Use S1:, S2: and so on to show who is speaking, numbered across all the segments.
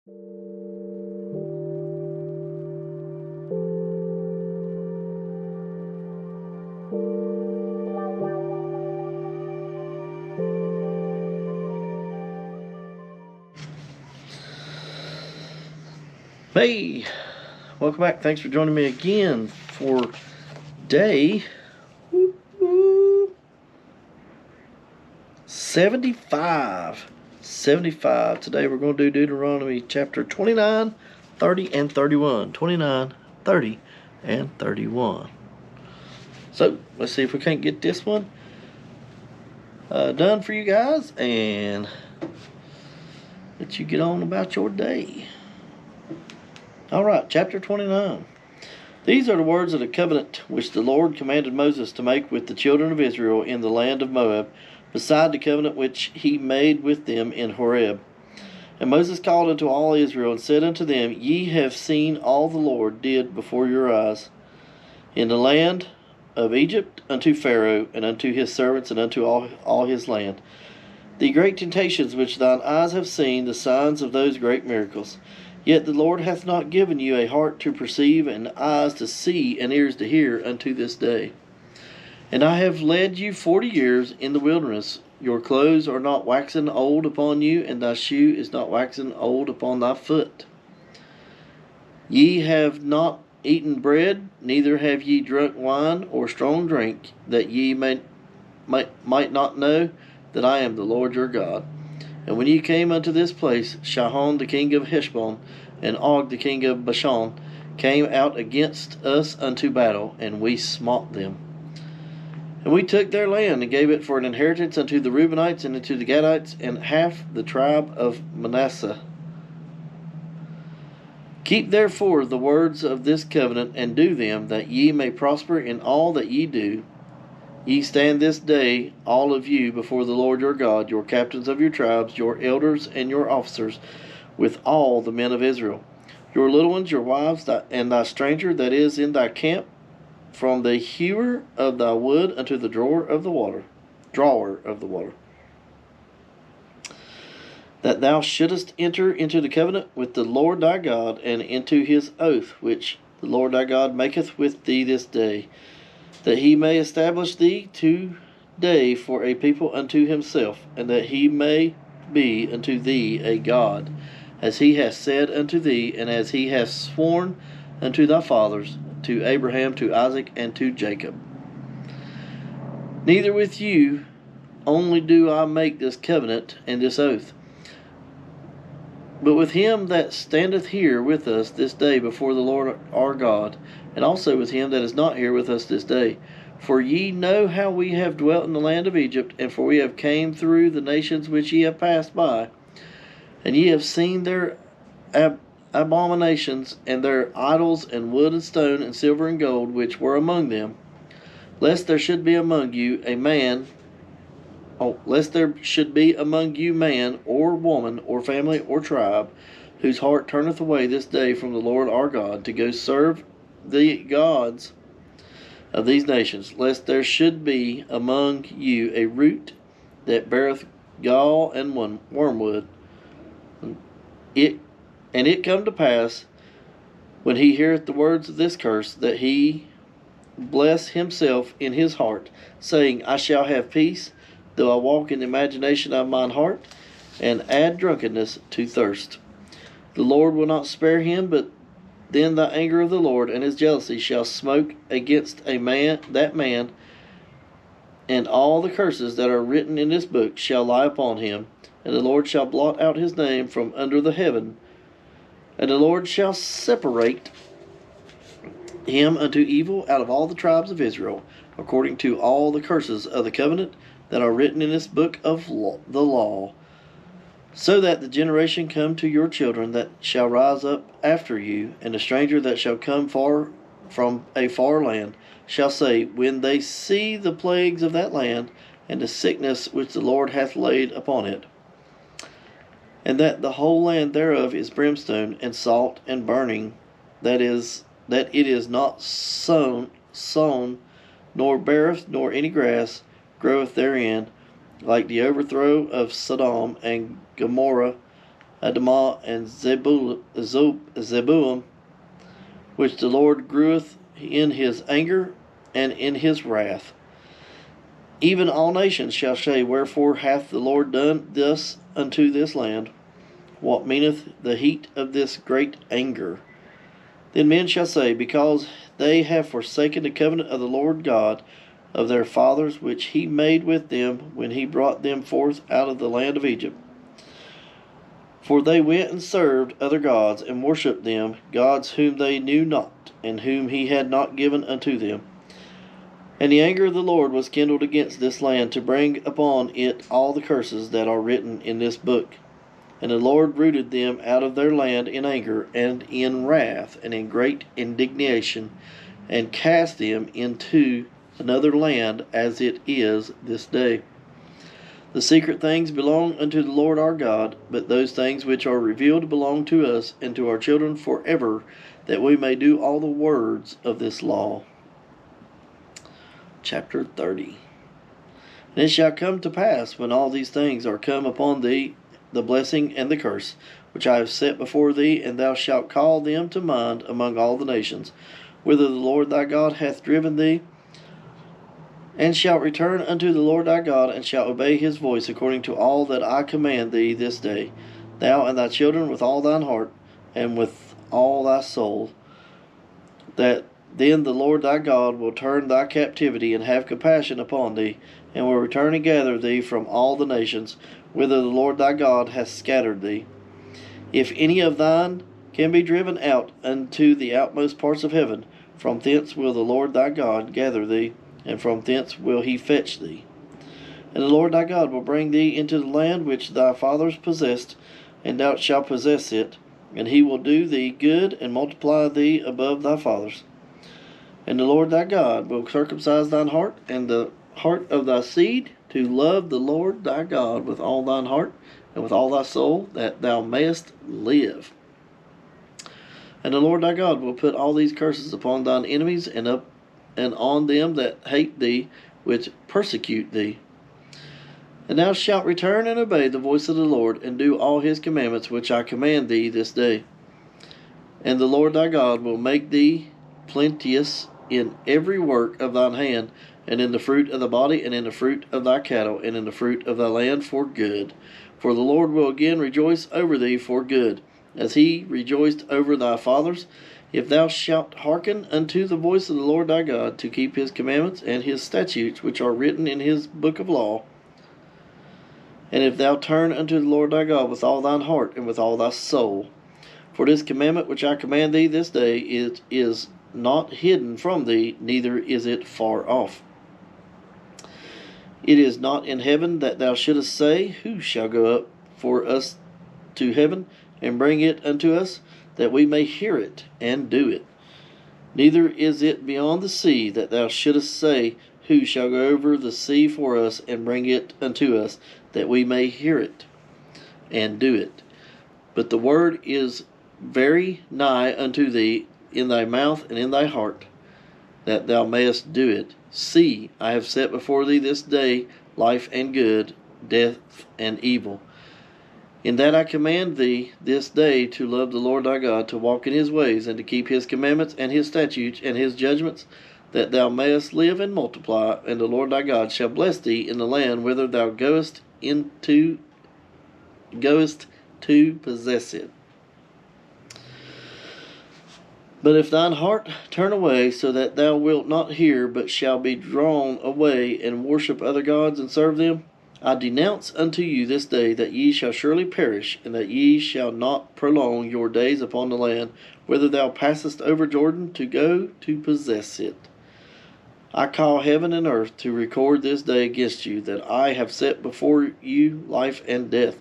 S1: Hey, welcome back. Thanks for joining me again for day 75. Today we're going to do Deuteronomy chapter 29, 30, and 31. 29, 30, and 31. So, let's see if we can't get this one done for you guys and let you get on about your day. Alright, chapter 29. These are the words of the covenant which the Lord commanded Moses to make with the children of Israel in the land of Moab, beside the covenant which he made with them in Horeb. And Moses called unto all Israel, and said unto them, Ye have seen all the Lord did before your eyes in the land of Egypt unto Pharaoh, and unto his servants, and unto all his land. The great temptations which thine eyes have seen, the signs of those great miracles. Yet the Lord hath not given you a heart to perceive, and eyes to see, and ears to hear unto this day. And I have led you 40 years in the wilderness. Your clothes are not waxen old upon you, and thy shoe is not waxen old upon thy foot. Ye have not eaten bread, neither have ye drunk wine or strong drink, that ye might not know that I am the Lord your God. And when ye came unto this place, Sihon the king of Heshbon, and Og the king of Bashan, came out against us unto battle, and we smote them. And we took their land, and gave it for an inheritance unto the Reubenites, and unto the Gadites, and half the tribe of Manasseh. Keep therefore the words of this covenant, and do them, that ye may prosper in all that ye do. Ye stand this day, all of you, before the Lord your God, your captains of your tribes, your elders and your officers, with all the men of Israel. Your little ones, your wives, and thy stranger that is in thy camp, from the hewer of thy wood unto the drawer of the water. That thou shouldest enter into the covenant with the Lord thy God, and into his oath, which the Lord thy God maketh with thee this day, that he may establish thee today for a people unto himself, and that he may be unto thee a God, as he hath said unto thee, and as he hath sworn unto thy fathers, to Abraham, to Isaac, and to Jacob. Neither with you only do I make this covenant and this oath, but with him that standeth here with us this day before the Lord our God, and also with him that is not here with us this day. For ye know how we have dwelt in the land of Egypt, and for we have came through the nations which ye have passed by, and ye have seen their abominations, and their idols, and wood and stone, and silver and gold, which were among them. Lest there should be among you man, or woman, or family, or tribe, whose heart turneth away this day from the Lord our God, to go serve the gods of these nations, lest there should be among you a root that beareth gall and wormwood. It come to pass, when he heareth the words of this curse, that he bless himself in his heart, saying, I shall have peace, though I walk in the imagination of mine heart, and add drunkenness to thirst. The Lord will not spare him, but then the anger of the Lord and his jealousy shall smoke against that man, and all the curses that are written in this book shall lie upon him, and the Lord shall blot out his name from under the heaven, and the Lord shall separate him unto evil out of all the tribes of Israel, according to all the curses of the covenant that are written in this book of the law, so that the generation come to your children that shall rise up after you, and the stranger that shall come from a far land, shall say, when they see the plagues of that land, and the sickness which the Lord hath laid upon it, and that the whole land thereof is brimstone and salt and burning, that it is not sown, nor beareth, nor any grass groweth therein, like the overthrow of Sodom and Gomorrah, Adamah, and Zebulun, which the Lord greweth in his anger and in his wrath. Even all nations shall say, Wherefore hath the Lord done thus unto this land? What meaneth the heat of this great anger? Then men shall say, Because they have forsaken the covenant of the Lord God of their fathers, which he made with them when he brought them forth out of the land of Egypt. For they went and served other gods, and worshipped them, gods whom they knew not, and whom he had not given unto them. And the anger of the Lord was kindled against this land, to bring upon it all the curses that are written in this book. And the Lord rooted them out of their land in anger, and in wrath, and in great indignation, and cast them into another land, as it is this day. The secret things belong unto the Lord our God, but those things which are revealed belong to us and to our children forever, that we may do all the words of this law. Chapter 30. And it shall come to pass, when all these things are come upon thee, the blessing and the curse, which I have set before thee, and thou shalt call them to mind among all the nations, whither the Lord thy God hath driven thee, and shalt return unto the Lord thy God, and shalt obey his voice according to all that I command thee this day, thou and thy children with all thine heart, and with all thy soul, that then the Lord thy God will turn thy captivity, and have compassion upon thee, and will return and gather thee from all the nations, whither the Lord thy God hath scattered thee. If any of thine can be driven out unto the outmost parts of heaven, from thence will the Lord thy God gather thee, and from thence will he fetch thee. And the Lord thy God will bring thee into the land which thy fathers possessed, and thou shalt possess it, and he will do thee good, and multiply thee above thy fathers. And the Lord thy God will circumcise thine heart, and the heart of thy seed, to love the Lord thy God with all thine heart, and with all thy soul, that thou mayest live. And the Lord thy God will put all these curses upon thine enemies, and on them that hate thee, which persecute thee. And thou shalt return and obey the voice of the Lord, and do all his commandments which I command thee this day. And the Lord thy God will make thee plenteous in every work of thine hand, and in the fruit of the body, and in the fruit of thy cattle, and in the fruit of thy land for good. For the Lord will again rejoice over thee for good, as he rejoiced over thy fathers, if thou shalt hearken unto the voice of the Lord thy God, to keep his commandments and his statutes which are written in his book of law. And if thou turn unto the Lord thy God with all thine heart and with all thy soul. For this commandment which I command thee this day, it is not hidden from thee, neither is it far off. It is not in heaven, that thou shouldest say, Who shall go up for us to heaven, and bring it unto us, that we may hear it and do it. Neither is it beyond the sea, that thou shouldest say, Who shall go over the sea for us, and bring it unto us, that we may hear it and do it. But the word is very nigh unto thee, in thy mouth and in thy heart, that thou mayest do it. See, I have set before thee this day life and good, death and evil. In that I command thee this day to love the Lord thy God, to walk in his ways, and to keep his commandments and his statutes and his judgments, that thou mayest live and multiply, and the Lord thy God shall bless thee in the land whither thou goest to possess it. But if thine heart turn away, so that thou wilt not hear, but shall be drawn away, and worship other gods, and serve them, I denounce unto you this day that ye shall surely perish, and that ye shall not prolong your days upon the land, whither thou passest over Jordan to go to possess it. I call heaven and earth to record this day against you, that I have set before you life and death,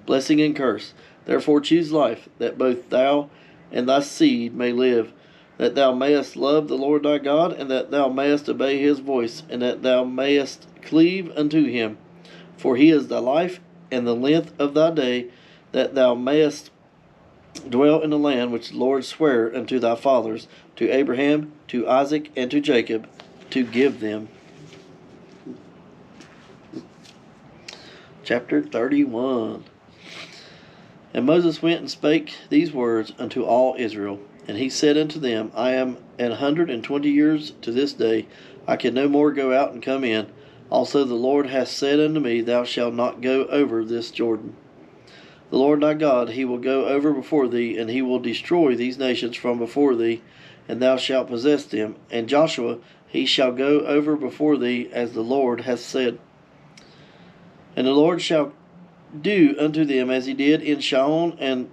S1: blessing and curse. Therefore choose life, that both thou and thy seed may live, that thou mayest love the Lord thy God, and that thou mayest obey his voice, and that thou mayest cleave unto him. For he is thy life and the length of thy day, that thou mayest dwell in the land which the Lord sware unto thy fathers, to Abraham, to Isaac, and to Jacob, to give them. Chapter 31. And Moses went and spake these words unto all Israel. And he said unto them, I am 120 years to this day. I can no more go out and come in. Also the Lord hath said unto me, Thou shalt not go over this Jordan. The Lord thy God, he will go over before thee, and he will destroy these nations from before thee, and thou shalt possess them. And Joshua, he shall go over before thee, as the Lord hath said. And the Lord shall do unto them as he did in Sihon and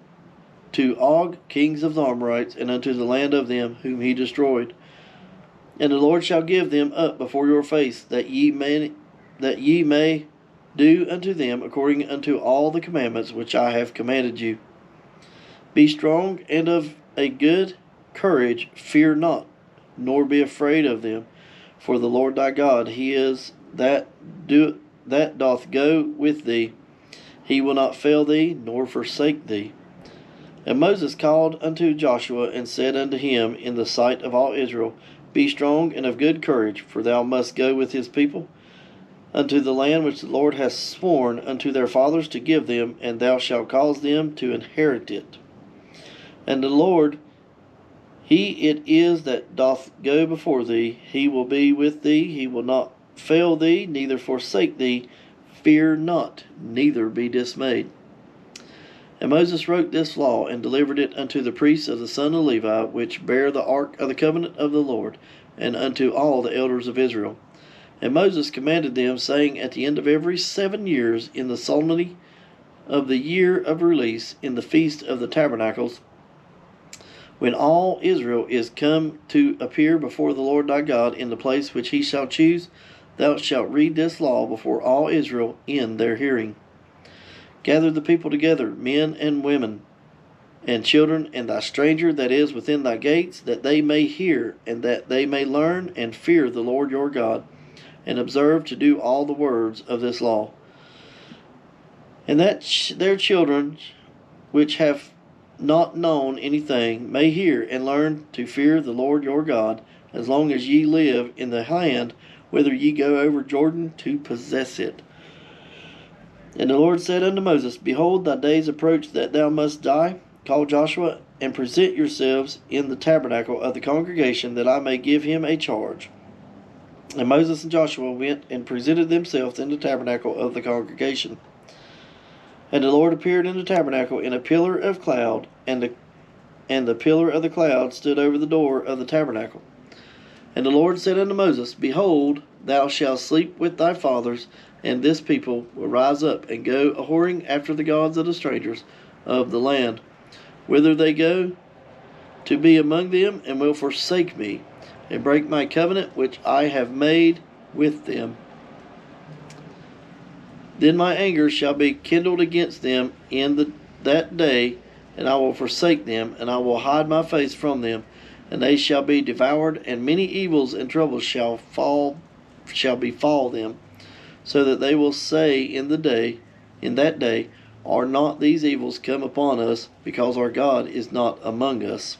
S1: to Og, kings of the Amorites, and unto the land of them whom he destroyed. And the Lord shall give them up before your face, that ye may do unto them according unto all the commandments which I have commanded you. Be strong and of a good courage, fear not, nor be afraid of them. For the Lord thy God, he is that doth go with thee. He will not fail thee, nor forsake thee. And Moses called unto Joshua, and said unto him in the sight of all Israel, Be strong and of good courage, for thou must go with his people unto the land which the Lord hath sworn unto their fathers to give them, and thou shalt cause them to inherit it. And the Lord, he it is that doth go before thee. He will be with thee. He will not fail thee, neither forsake thee. Fear not, neither be dismayed. And Moses wrote this law, and delivered it unto the priests of the son of Levi, which bear the ark of the covenant of the Lord, and unto all the elders of Israel. And Moses commanded them, saying, At the end of every 7 years, in the solemnity of the year of release, in the feast of the tabernacles, when all Israel is come to appear before the Lord thy God in the place which he shall choose, thou shalt read this law before all Israel in their hearing. Gather the people together, men and women, and children, and thy stranger that is within thy gates, that they may hear, and that they may learn and fear the Lord your God, and observe to do all the words of this law. And that their children, which have not known anything, may hear and learn to fear the Lord your God, as long as ye live in the land whither ye go over Jordan to possess it. And the Lord said unto Moses, Behold, thy days approach that thou must die. Call Joshua, and present yourselves in the tabernacle of the congregation, that I may give him a charge. And Moses and Joshua went and presented themselves in the tabernacle of the congregation. And the Lord appeared in the tabernacle in a pillar of cloud, and the pillar of the cloud stood over the door of the tabernacle. And the Lord said unto Moses, Behold, thou shalt sleep with thy fathers, and this people will rise up and go a-whoring after the gods of the strangers of the land, whither they go to be among them, and will forsake me, and break my covenant which I have made with them. Then my anger shall be kindled against them in that day, and I will forsake them, and I will hide my face from them, and they shall be devoured, and many evils and troubles shall befall them, so that they will say in that day, Are not these evils come upon us, because our God is not among us?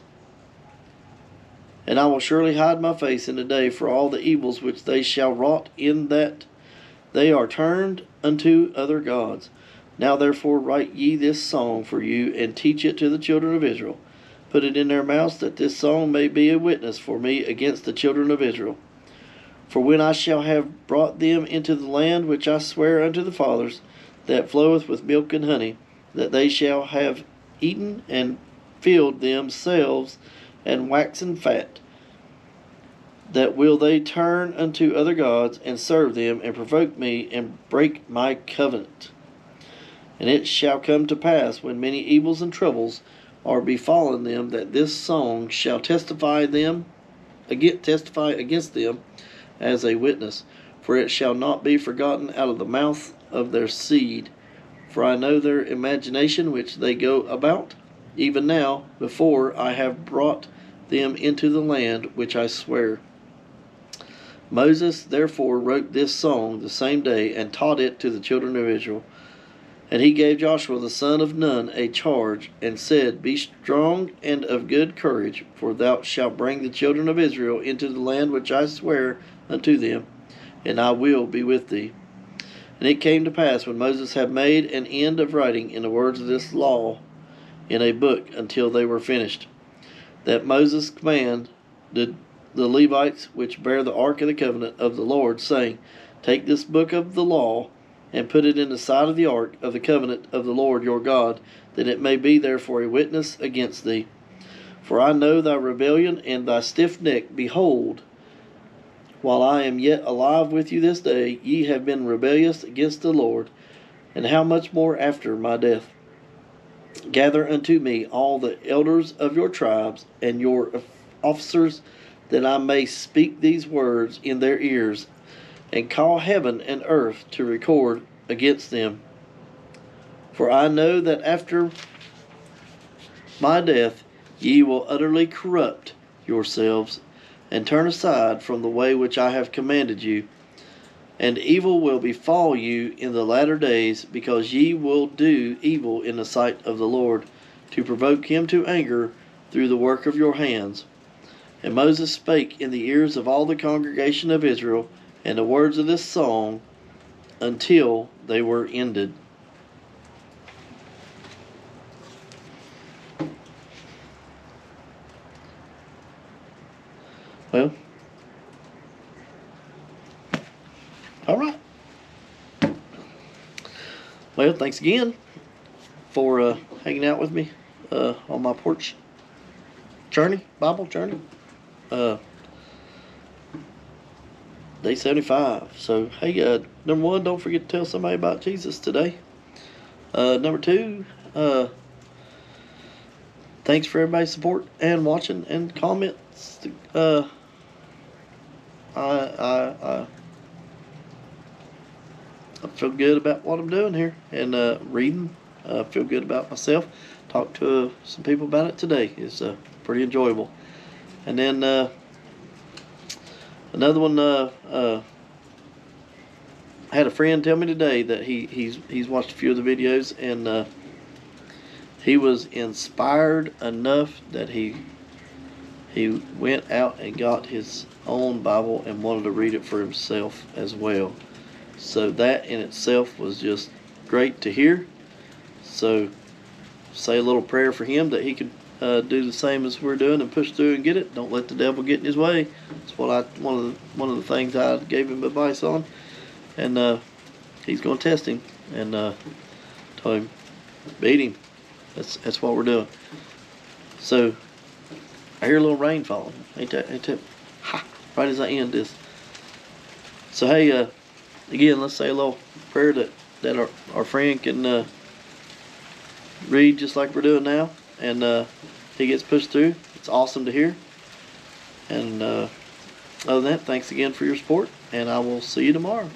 S1: And I will surely hide my face in the day for all the evils which they shall wrought, in that they are turned unto other gods. Now therefore write ye this song for you, and teach it to the children of Israel. Put it in their mouths, that this song may be a witness for me against the children of Israel. For when I shall have brought them into the land which I swear unto the fathers, that floweth with milk and honey, that they shall have eaten and filled themselves and waxen fat, that will they turn unto other gods, and serve them, and provoke me, and break my covenant. And it shall come to pass, when many evils and troubles are befallen them, that this song shall testify against them as a witness. For it shall not be forgotten out of the mouth of their seed. For I know their imagination which they go about, even now, before I have brought them into the land which I swear. Moses therefore wrote this song the same day, and taught it to the children of Israel. And he gave Joshua the son of Nun a charge, and said, Be strong and of good courage, for thou shalt bring the children of Israel into the land which I swear unto them, and I will be with thee. And it came to pass, when Moses had made an end of writing in the words of this law in a book until they were finished. That Moses commanded the Levites which bear the ark of the covenant of the Lord, saying, Take this book of the law, and put it in the side of the ark of the covenant of the Lord your God, that it may be there for a witness against thee. For I know thy rebellion and thy stiff neck. Behold, while I am yet alive with you this day, ye have been rebellious against the Lord, and how much more after my death? Gather unto me all the elders of your tribes and your officers, that I may speak these words in their ears, and call heaven and earth to record against them. For I know that after my death ye will utterly corrupt yourselves, and turn aside from the way which I have commanded you. And evil will befall you in the latter days, because ye will do evil in the sight of the Lord, to provoke him to anger through the work of your hands. And Moses spake in the ears of all the congregation of Israel, and the words of this song, until they were ended. Well, all right. Well, thanks again for hanging out with me on my porch journey, Bible journey. Day 75. So, hey, number one, don't forget to tell somebody about Jesus today. Number two, thanks for everybody's support and watching and comments. I feel good about what I'm doing here and reading. I feel good about myself. Talked to some people about it today. It's pretty enjoyable. And then another one. I had a friend tell me today that he's watched a few of the videos, and he was inspired enough that he went out and got his own Bible and wanted to read it for himself as well. So that in itself was just great to hear. So say a little prayer for him that he could do the same as we're doing and push through and get it. Don't let the devil get in his way. That's what one of the things I gave him advice on. And he's going to test him and told him, beat him. That's what we're doing. So I hear a little rain falling. Ain't that ha, right as I end this. So hey, again, let's say a little prayer that our friend can read just like we're doing now, and he gets pushed through. It's awesome to hear. And other than that, thanks again for your support, and I will see you tomorrow.